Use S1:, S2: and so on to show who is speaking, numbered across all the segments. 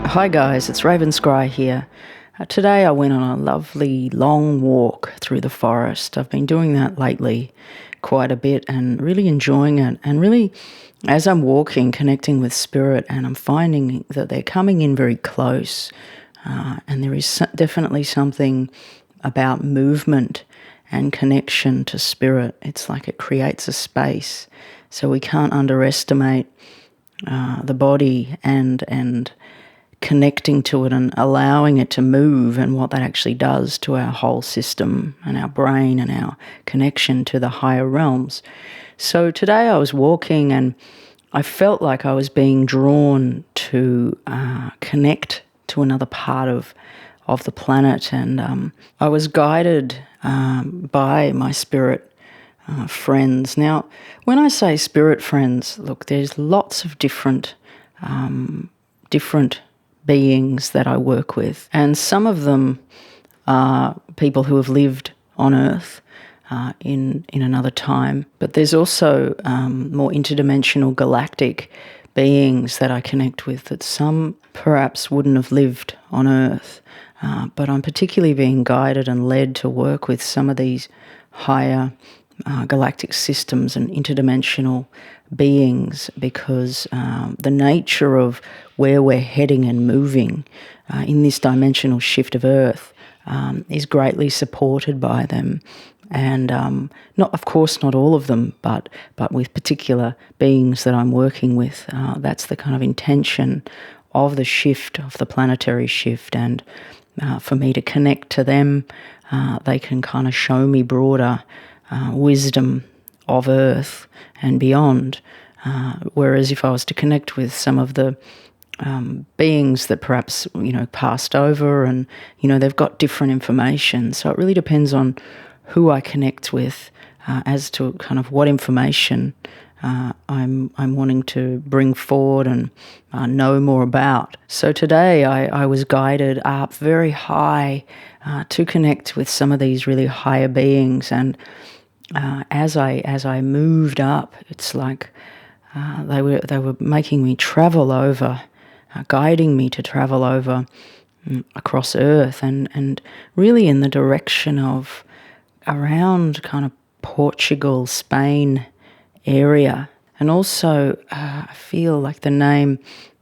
S1: Hi guys, it's Ravenscry here. Today I went on a lovely long walk through the forest. I've been doing that lately quite a bit and really enjoying it. And really, as I'm walking, connecting with spirit, and I'm finding that they're coming in very close. And there is definitely something about movement and connection to spirit. It's like it creates a space. So we can't underestimate the body and connecting to it and allowing it to move, and what that actually does to our whole system and our brain and our connection to the higher realms. So today I was walking and I felt like I was being drawn to connect to another part of the planet, and I was guided by my spirit friends. Now, when I say spirit friends, look, there's lots of different beings that I work with, and some of them are people who have lived on Earth in another time, but there's also more interdimensional galactic beings that I connect with that some perhaps wouldn't have lived on Earth, but I'm particularly being guided and led to work with some of these higher galactic systems and interdimensional beings, because the nature of where we're heading and moving in this dimensional shift of Earth is greatly supported by them. And not, of course, not all of them, but with particular beings that I'm working with, that's the kind of intention of the shift, of the planetary shift. And for me to connect to them, they can kind of show me broader wisdom of Earth and beyond. Whereas if I was to connect with some of the beings that perhaps, passed over, and, they've got different information. So it really depends on who I connect with as to kind of what information I'm wanting to bring forward and know more about. So today I was guided up very high to connect with some of these really higher beings, and as I moved up, it's like they were making me travel over, guiding me to travel over across Earth, and really in the direction of around kind of Portugal, Spain area. And also I feel like the name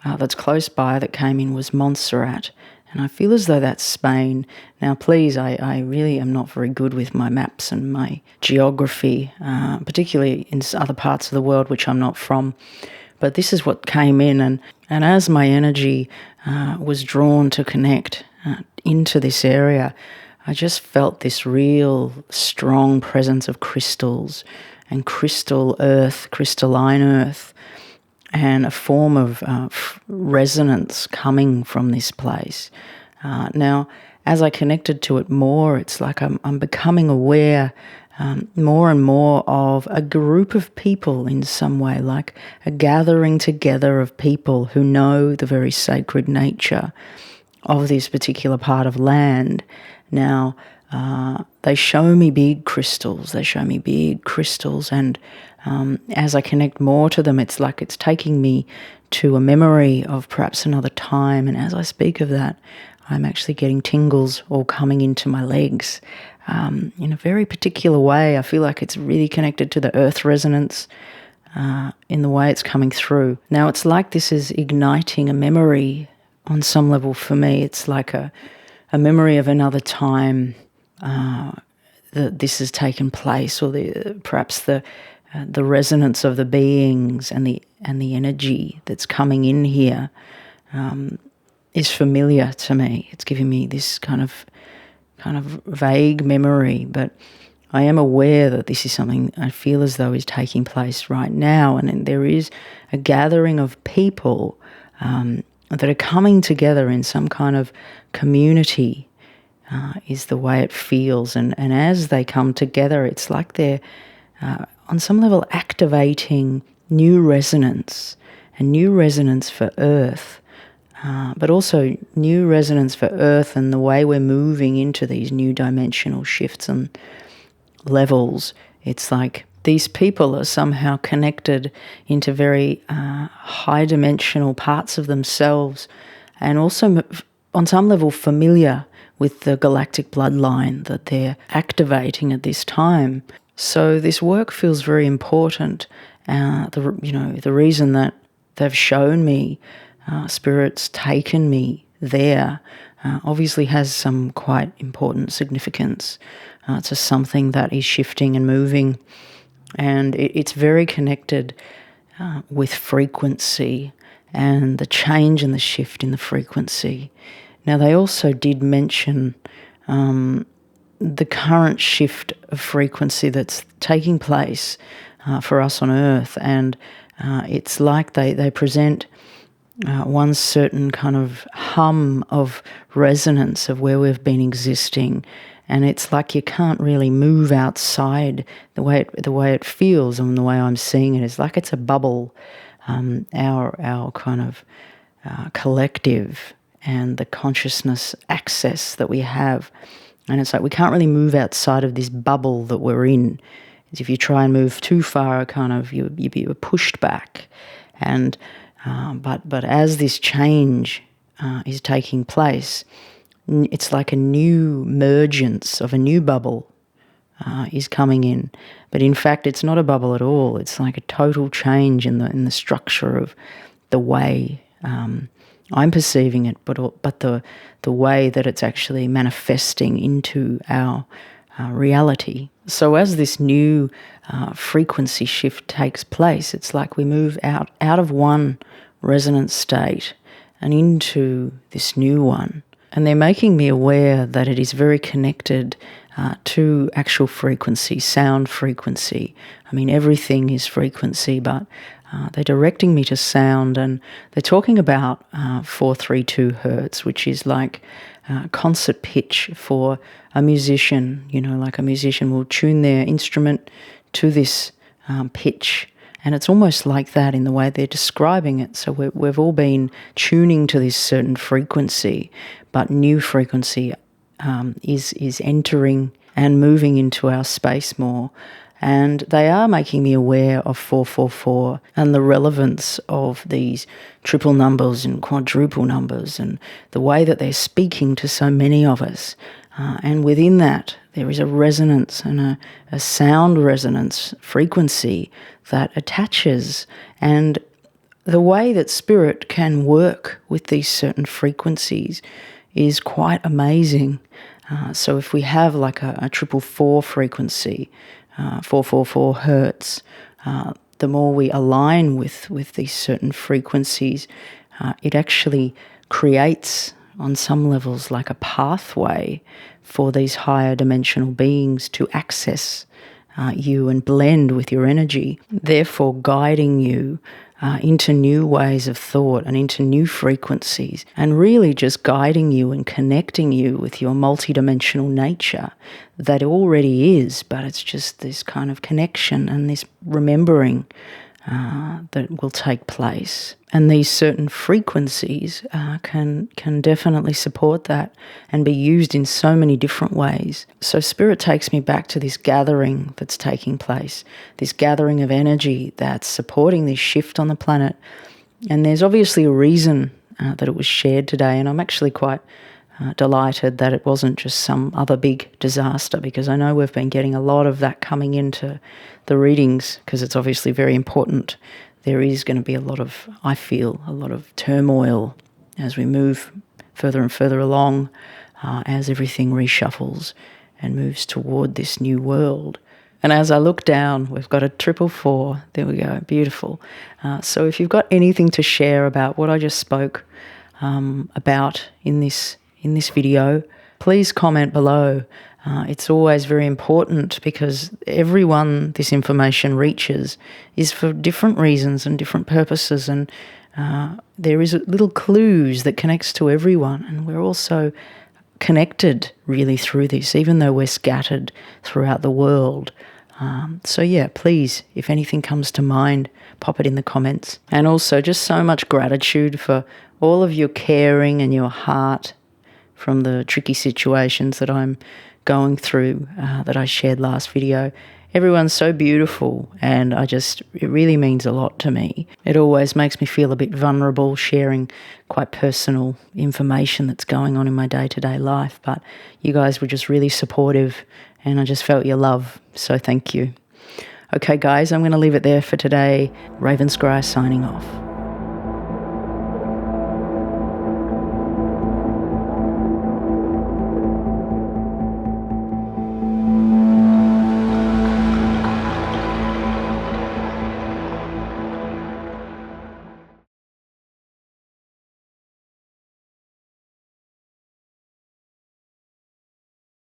S1: that's close by that came in was Montserrat. And I feel as though that's Spain. Now, please, I really am not very good with my maps and my geography, particularly in other parts of the world which I'm not from. But this is what came in, and as my energy was drawn to connect into this area, I just felt this real strong presence of crystals and crystal earth, crystalline earth, and a form of resonance coming from this place. Now, as I connected to it more, it's like I'm becoming aware more and more of a group of people in some way, like a gathering together of people who know the very sacred nature of this particular part of land. Now, they show me big crystals, and as I connect more to them, it's like it's taking me to a memory of perhaps another time, and as I speak of that, I'm actually getting tingles all coming into my legs in a very particular way. I feel like it's really connected to the earth resonance in the way it's coming through. Now, it's like this is igniting a memory on some level for me. It's like a memory of another time that this has taken place, or perhaps the resonance of the beings and the energy that's coming in here is familiar to me. It's giving me this kind of vague memory, but I am aware that this is something I feel as though is taking place right now, and there is a gathering of people that are coming together in some kind of community, is the way it feels. And as they come together, it's like they're on some level activating new resonance, and new resonance for Earth, but also new resonance for Earth and the way we're moving into these new dimensional shifts and levels. It's like these people are somehow connected into very high dimensional parts of themselves, and also on some level familiar with the galactic bloodline that they're activating at this time. So this work feels very important. The reason that they've shown me, Spirit's taken me there, obviously has some quite important significance to something that is shifting and moving. And it's very connected with frequency and the change and the shift in the frequency. Now, they also did mention the current shift of frequency that's taking place for us on Earth, and it's like they present one certain kind of hum of resonance of where we've been existing, and it's like you can't really move outside the way it feels, and the way I'm seeing it is like it's a bubble, our kind of collective and the consciousness access that we have. And it's like we can't really move outside of this bubble that we're in. If you try and move too far, kind of you're pushed back. And but as this change is taking place, it's like a new emergence of a new bubble is coming in. But in fact, it's not a bubble at all. It's like a total change in the structure of the way I'm perceiving it, but the way that it's actually manifesting into our reality. So as this new frequency shift takes place, it's like we move out of one resonance state and into this new one. And they're making me aware that it is very connected to actual frequency, sound frequency. I mean, everything is frequency, but they're directing me to sound, and they're talking about 432 hertz, which is like concert pitch for a musician. You know, like a musician will tune their instrument to this pitch, and it's almost like that in the way they're describing it. So we've all been tuning to this certain frequency, but new frequency is entering and moving into our space more. And they are making me aware of 444 and the relevance of these triple numbers and quadruple numbers and the way that they're speaking to so many of us. And within that, there is a resonance and a sound resonance frequency that attaches. And the way that spirit can work with these certain frequencies is quite amazing. So if we have like a 444 frequency, 444 hertz, the more we align with these certain frequencies, it actually creates on some levels like a pathway for these higher dimensional beings to access you and blend with your energy, therefore guiding you into new ways of thought and into new frequencies, and really just guiding you and connecting you with your multidimensional nature that already is, but it's just this kind of connection and this remembering that will take place. And these certain frequencies can definitely support that and be used in so many different ways. So Spirit takes me back to this gathering that's taking place, this gathering of energy that's supporting this shift on the planet. And there's obviously a reason that it was shared today, and I'm actually quite delighted that it wasn't just some other big disaster, because I know we've been getting a lot of that coming into the readings, because it's obviously very important. There is going to be I feel a lot of turmoil as we move further and further along, as everything reshuffles and moves toward this new world. And as I look down, we've got a 444. There we go, beautiful. So if you've got anything to share about what I just spoke about in this video, please comment below. It's always very important, because everyone this information reaches is for different reasons and different purposes, and there is little clues that connects to everyone, and we're also connected really through this, even though we're scattered throughout the world. So yeah, please, if anything comes to mind, pop it in the comments. And also just so much gratitude for all of your caring and your heart from the tricky situations that I'm going through, that I shared last video. Everyone's so beautiful, and it really means a lot to me. It always makes me feel a bit vulnerable sharing quite personal information that's going on in my day-to-day life, but you guys were just really supportive, and I just felt your love, so thank you. Okay, guys, I'm going to leave it there for today. Ravenscry signing off.